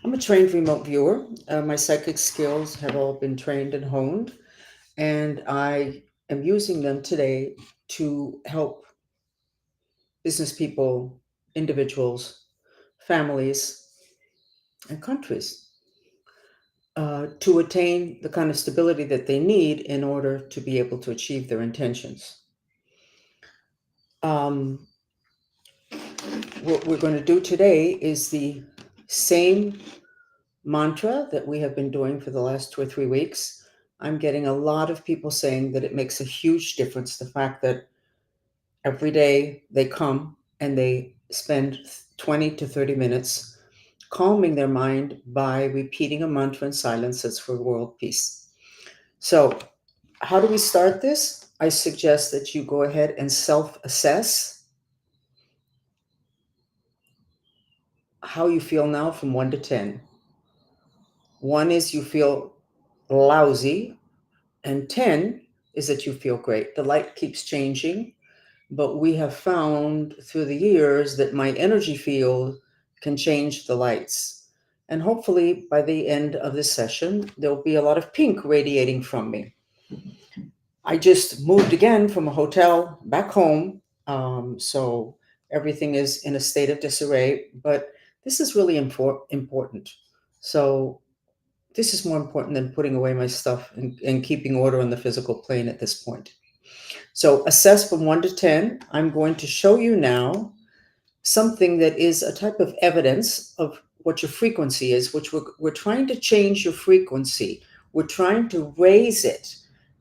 I'm a trained remote viewer. My psychic skills have all been trained and honed, and I am using them today to help business people, individuals, families, and countries to attain the kind of stability that they need in order to be able to achieve their intentions. Um, what we're going to do today is the same mantra that we have been doing for the last 2 or 3 weeks. I'm getting a lot of people saying that it makes a huge difference. The fact that every day they come and they spend 20 to 30 minutes calming their mind by repeating a mantra in silence that's for world peace. So, how do we start this? I suggest that you go ahead and self assess how you feel now from 1 to 10. 1 is you feel lousy, and 10 is that you feel great. The light keeps changing, but we have found through the years that my energy field can change the lights. And hopefully by the end of this session, there'll be a lot of pink radiating from me. I just moved again from a hotel back home. So everything is in a state of disarray, but this is really important. So this is more important than putting away my stuff and keeping order on the physical plane at this point. So assess from 1 to 10. I'm going to show you now something that is a type of evidence of what your frequency is, which we're trying to change your frequency. We're trying to raise it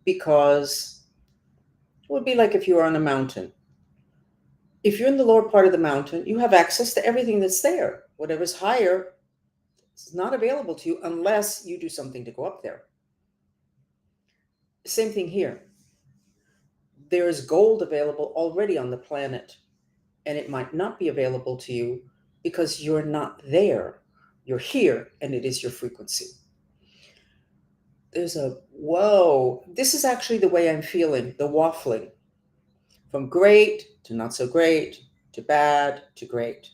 because it would be like if you were on a mountain. If you're in the lower part of the mountain, you have access to everything that's there. Whatever's higher is not available to you unless you do something to go up there. Same thing here. There is gold available already on the planet, and it might not be available to you because you're not there. You're here, and it is your frequency. There's a whoa. This is actually the way I'm feeling, the waffling from great to not so great to bad to great.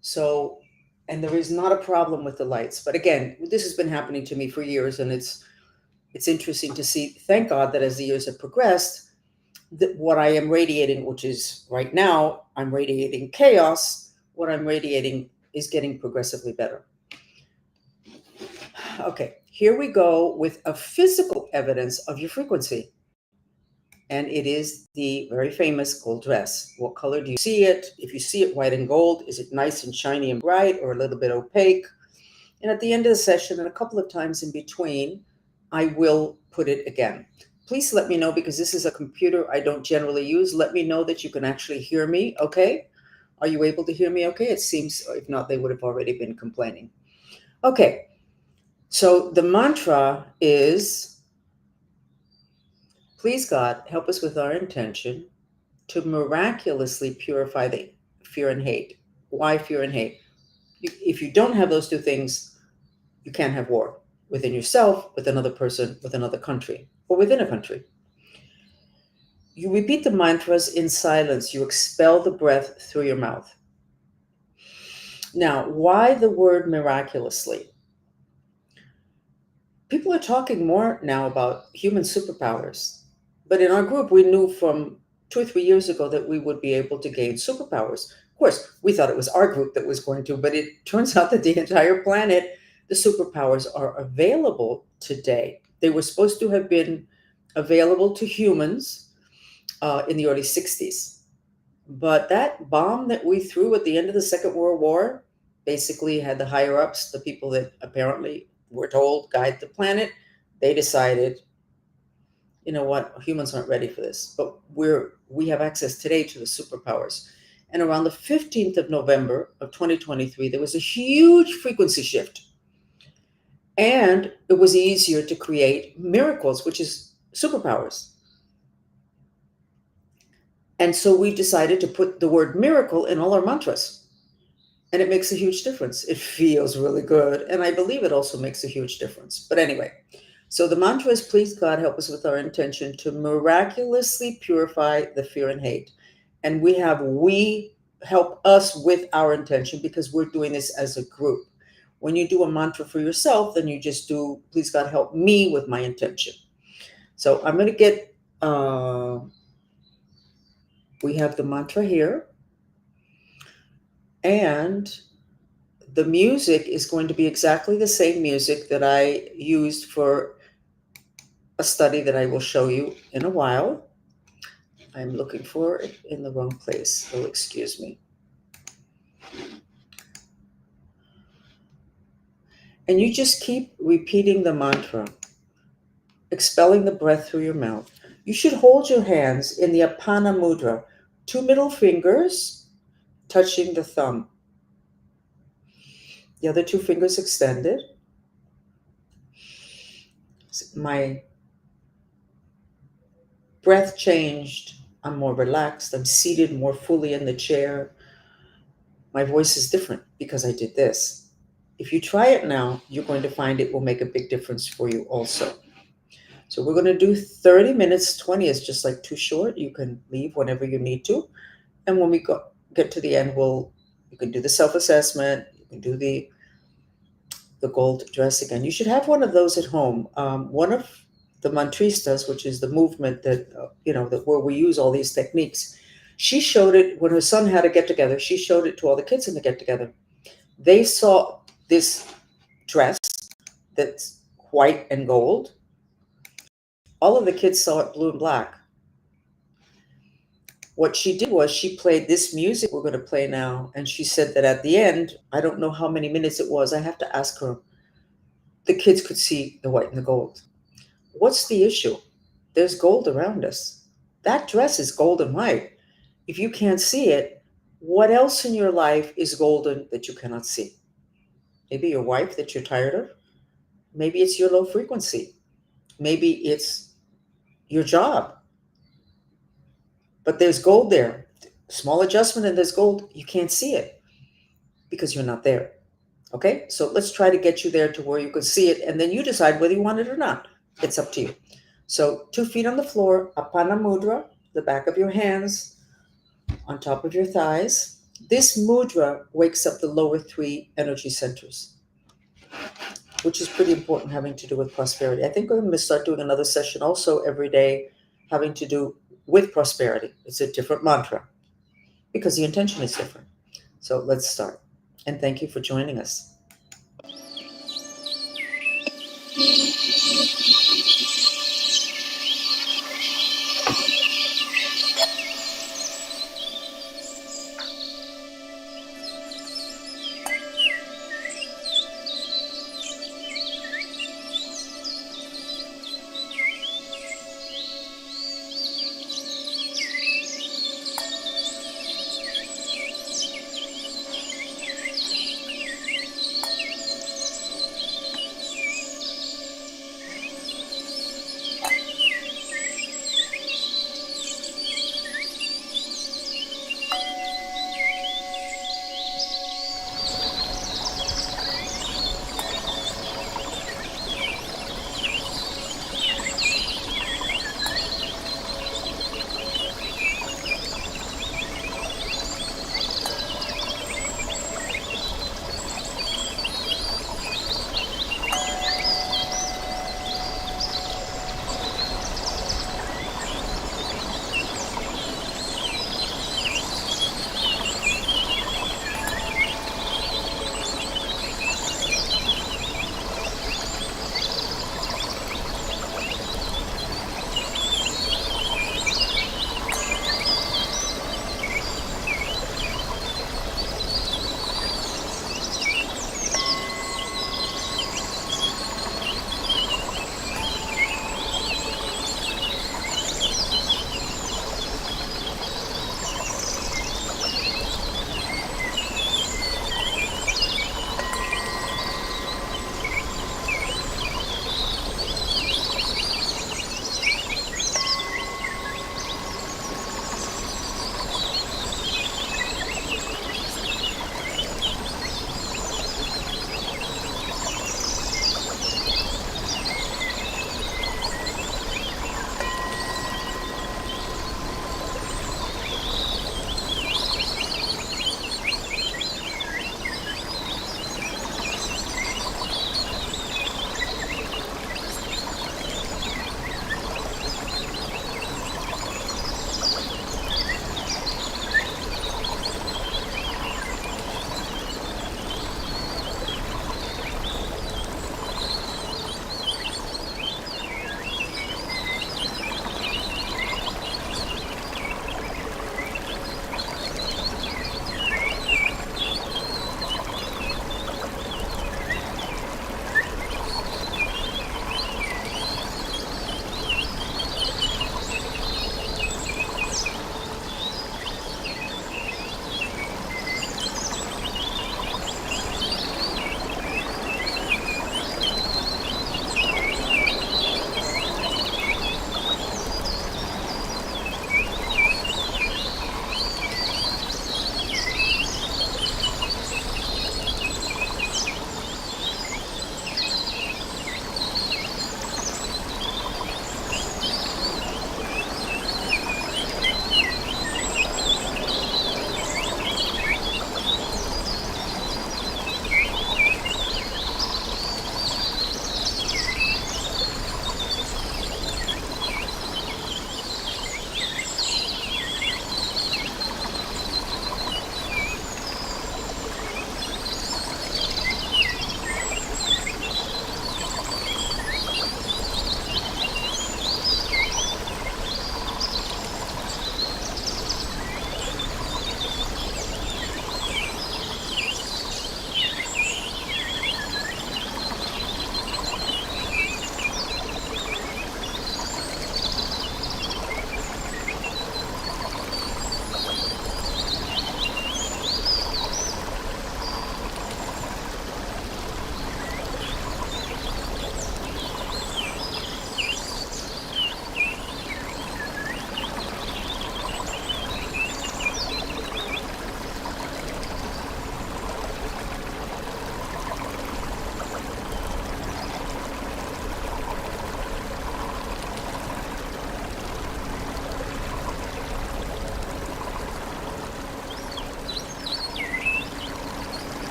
So, and there is not a problem with the lights. But again, this has been happening to me for years, and it's interesting to see. Thank God that as the years have progressed, that what I am radiating, which is right now, I'm radiating chaos. What I'm radiating is getting progressively better. Okay, here we go with a physical evidence of your frequency. And it is the very famous gold dress. What color do you see it? If you see it white and gold, is it nice and shiny and bright or a little bit opaque? And at the end of the session, and a couple of times in between, I will put it again. Please let me know, because this is a computer I don't generally use. Let me know that you can actually hear me, okay? Are you able to hear me okay? It seems, if not, they would have already been complaining. Okay, so the mantra is, please God, help us with our intention to miraculously purify the fear and hate. Why fear and hate? If you don't have those two things, you can't have war within yourself, with another person, with another country, or within a country. You repeat the mantras in silence. You expel the breath through your mouth. Now, why the word miraculously? People are talking more now about human superpowers. But in our group, we knew from 2 or 3 years ago that we would be able to gain superpowers. Of course, we thought it was our group that was going to, but it turns out that the entire planet, the superpowers are available today. They were supposed to have been available to humans in the early 60s. But that bomb that we threw at the end of the Second World War basically had the higher ups, the people that apparently were told guide the planet, they decided, you know what, humans aren't ready for this. But we have access today to the superpowers. And around the 15th of November of 2023, there was a huge frequency shift. And it was easier to create miracles, which is superpowers. And so we decided to put the word miracle in all our mantras. And it makes a huge difference. It feels really good. And I believe it also makes a huge difference. But anyway, so the mantra is, please God, help us with our intention to miraculously purify the fear and hate. And we help us with our intention, because we're doing this as a group. When you do a mantra for yourself, then you just do, please God help me with my intention. So I'm going to get, we have the mantra here. And the music is going to be exactly the same music that I used for a study that I will show you in a while. I'm looking for it in the wrong place, so excuse me. And you just keep repeating the mantra, expelling the breath through your mouth. You should hold your hands in the Apana Mudra, 2 middle fingers touching the thumb. The other 2 fingers extended. My breath changed. I'm more relaxed. I'm seated more fully in the chair. My voice is different because I did this. If you try it now, you're going to find it will make a big difference for you also. So we're going to do 30 minutes. 20 is just like too short. You can leave whenever you need to. And when we get to the end, you can do the self-assessment. You can do the gold dress again. You should have one of those at home. One of the mantristas, which is the movement that, that where we use all these techniques, she showed it when her son had a get-together. She showed it to all the kids in the get-together. They saw this dress that's white and gold. All of the kids saw it blue and black. What she did was she played this music we're going to play now, and she said that at the end, I don't know how many minutes it was, I have to ask her, the kids could see the white and the gold. What's the issue? There's gold around us. That dress is gold and white. If you can't see it, what else in your life is golden that you cannot see? Maybe your wife that you're tired of. Maybe it's your low frequency. Maybe it's your job. But there's gold there. Small adjustment and there's gold. You can't see it because you're not there. Okay? So let's try to get you there to where you can see it, and then you decide whether you want it or not. It's up to you. So 2 feet on the floor, Apana Mudra, the back of your hands on top of your thighs. This mudra wakes up the lower 3 energy centers, which is pretty important, having to do with prosperity. I think I'm going to start doing another session also every day having to do with prosperity. It's a different mantra because the intention is different. So let's start. And thank you for joining us.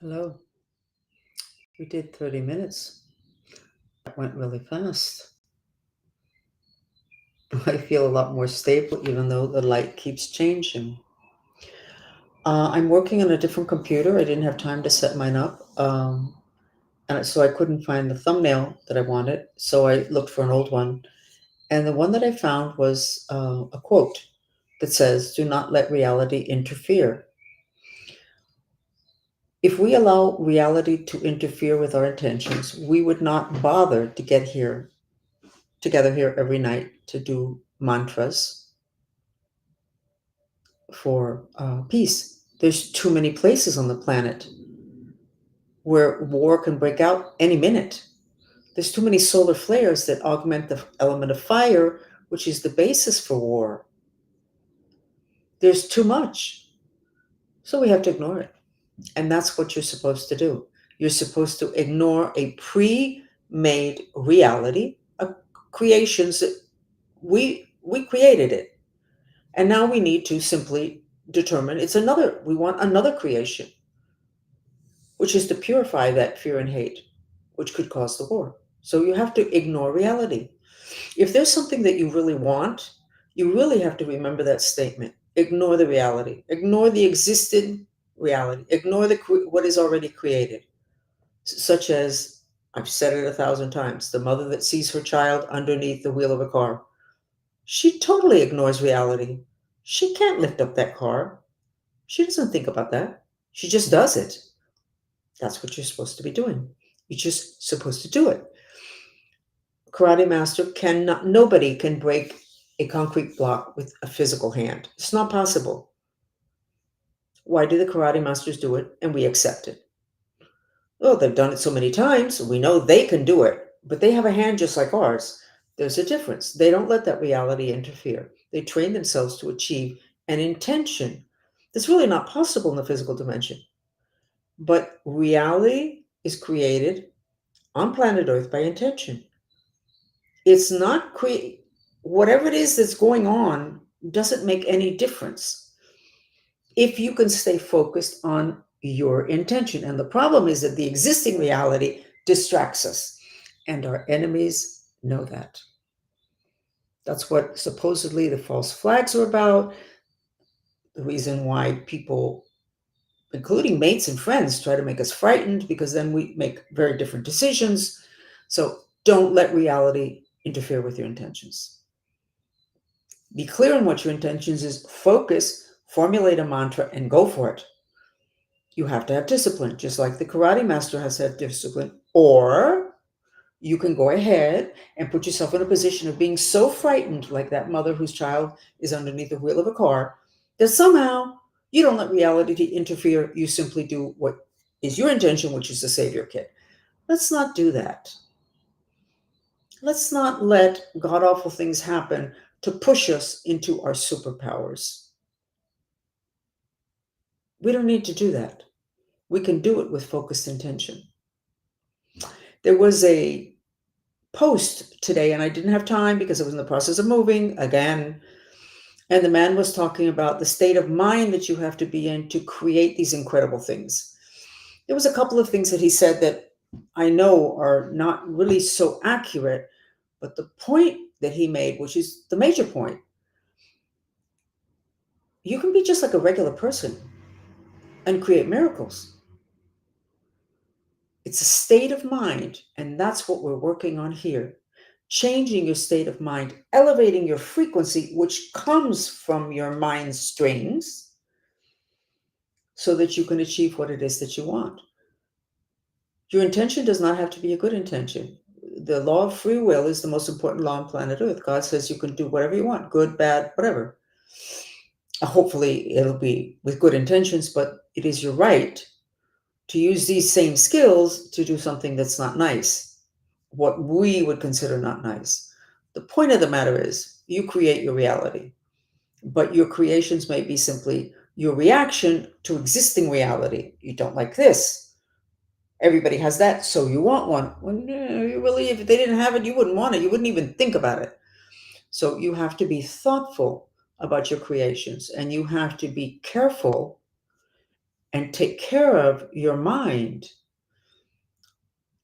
Hello. We did 30 minutes. That went really fast. I feel a lot more stable, even though the light keeps changing. I'm working on a different computer. I didn't have time to set mine up. And so I couldn't find the thumbnail that I wanted. So I looked for an old one. And the one that I found was a quote that says, "Do not let reality interfere." If we allow reality to interfere with our intentions, we would not bother to get here together here every night to do mantras for peace. There's too many places on the planet where war can break out any minute. There's too many solar flares that augment the element of fire, which is the basis for war. There's too much. So we have to ignore it. And that's what you're supposed to do. You're supposed to ignore a pre-made reality, creations that we created it. And now we need to simply determine we want another creation, which is to purify that fear and hate, which could cause the war. So you have to ignore reality. If there's something that you really want, you really have to remember that statement. Ignore the reality. Ignore the existing reality. Ignore what is already created, such as, I've said it 1,000 times, the mother that sees her child underneath the wheel of a car. She totally ignores reality. She can't lift up that car. She doesn't think about that. She just does it. That's what you're supposed to be doing. You're just supposed to do it. Karate master nobody can break a concrete block with a physical hand. It's not possible. Why do the karate masters do it and we accept it? Well, they've done it so many times, we know they can do it. but they have a hand just like ours. There's a difference. They don't let that reality interfere. They train themselves to achieve an intention that's really not possible in the physical dimension. But reality is created on planet Earth by intention. It's not whatever it is that's going on doesn't make any difference if you can stay focused on your intention. And the problem is that the existing reality distracts us, and our enemies know that. That's what supposedly the false flags are about. The reason why people, including mates and friends, try to make us frightened, because then we make very different decisions. So don't let reality interfere with your intentions. Be clear on what your intentions is, focus, formulate a mantra, and go for it. You have to have discipline, just like the karate master has to have discipline. Or you can go ahead and put yourself in a position of being so frightened, like that mother whose child is underneath the wheel of a car, that somehow you don't let reality interfere. You simply do what is your intention, which is to save your kid. Let's not do that. Let's not let god awful things happen to push us into our superpowers. We don't need to do that. We can do it with focused intention. There was a post today, and I didn't have time because I was in the process of moving again. And the man was talking about the state of mind that you have to be in to create these incredible things. There was a couple of things that he said that I know are not really so accurate, but the point that he made, which is the major point, you can be just like a regular person and create miracles. It's a state of mind, and that's what we're working on here. Changing your state of mind, elevating your frequency, which comes from your mind strings, so that you can achieve what it is that you want. Your intention does not have to be a good intention. The law of free will is the most important law on planet Earth. God says you can do whatever you want, good, bad, whatever. Hopefully, it'll be with good intentions, but it is your right to use these same skills to do something that's not nice, what we would consider not nice. The point of the matter is you create your reality, but your creations may be simply your reaction to existing reality. You don't like this. Everybody has that, so you want one. Well, no, you really, if they didn't have it, you wouldn't want it. You wouldn't even think about it. So you have to be thoughtful about your creations, and you have to be careful and take care of your mind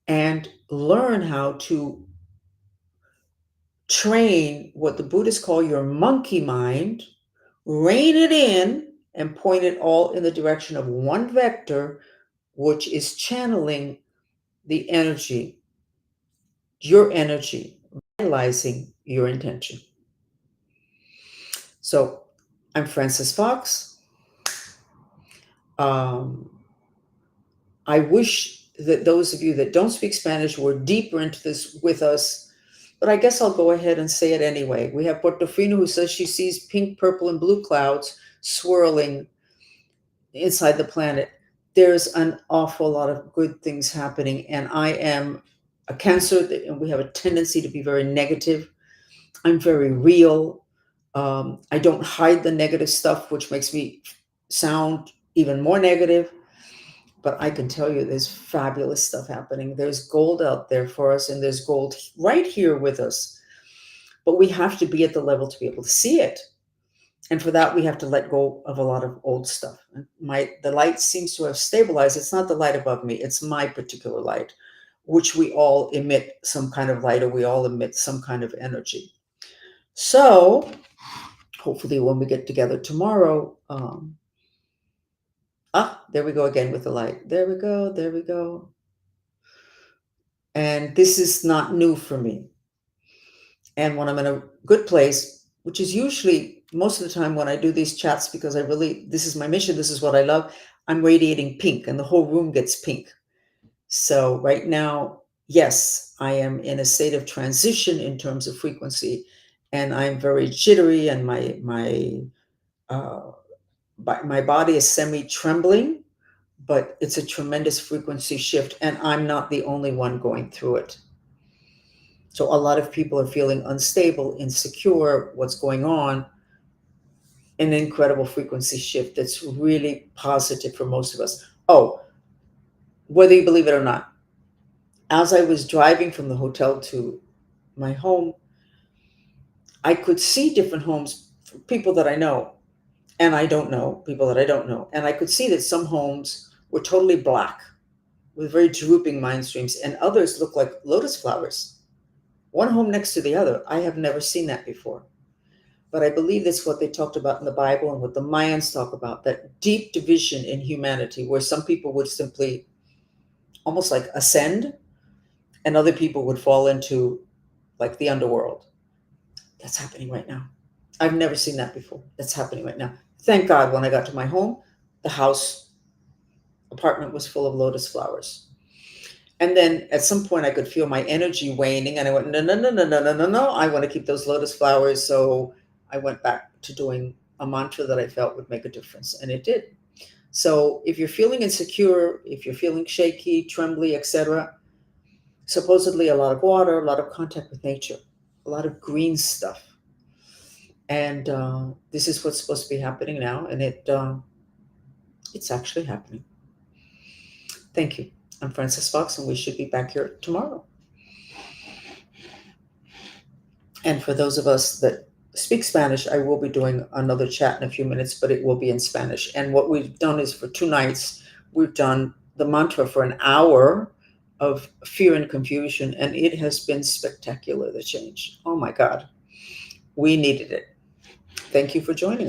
and learn how to train what the Buddhists call your monkey mind, rein it in, and point it all in the direction of one vector, which is channeling the energy, your energy, realizing your intention. So I'm Frances Fox. I wish that those of you that don't speak Spanish were deeper into this with us, but I guess I'll go ahead and say it anyway. We have Portofino who says she sees pink, purple, and blue clouds swirling inside the planet. There's an awful lot of good things happening, and I am a Cancer, and we have a tendency to be very negative. I'm very real. I don't hide the negative stuff, which makes me sound even more negative. But I can tell you there's fabulous stuff happening. There's gold out there for us, and there's gold right here with us. But we have to be at the level to be able to see it. And for that, we have to let go of a lot of old stuff. The light seems to have stabilized. It's not the light above me. It's my particular light, which we all emit some kind of light, or we all emit some kind of energy. So hopefully when we get together tomorrow, there we go again with the light. There we go. There we go. And this is not new for me. And when I'm in a good place, which is usually most of the time when I do these chats, because this is my mission, this is what I love, I'm radiating pink and the whole room gets pink. So right now, yes, I am in a state of transition in terms of frequency, and I'm very jittery, and my body is semi-trembling, but it's a tremendous frequency shift, and I'm not the only one going through it. So a lot of people are feeling unstable, insecure, what's going on. An incredible frequency shift that's really positive for most of us. Oh, whether you believe it or not, as I was driving from the hotel to my home, I could see different homes, people that I know and I don't know, people that I don't know. And I could see that some homes were totally black with very drooping mind streams, and others looked like lotus flowers, one home next to the other. I have never seen that before. But I believe that's what they talked about in the Bible and what the Mayans talk about, that deep division in humanity, where some people would simply almost like ascend and other people would fall into like the underworld. That's happening right now. I've never seen that before. That's happening right now. Thank God when I got to my home, the house apartment was full of lotus flowers. And then at some point I could feel my energy waning, and I went, no, no, no, no, no, no, no, no. I want to keep those lotus flowers. So I went back to doing a mantra that I felt would make a difference, and it did. So if you're feeling insecure, if you're feeling shaky, trembly, etc., supposedly a lot of water, a lot of contact with nature, a lot of green stuff. And this is what's supposed to be happening now, and it's actually happening. Thank you. I'm Frances Fox, and we should be back here tomorrow. And for those of us that speak Spanish, I will be doing another chat in a few minutes, but it will be in Spanish. And what we've done is for 2 nights, we've done the mantra for an hour of fear and confusion, and it has been spectacular, the change. Oh my God, we needed it. Thank you for joining us.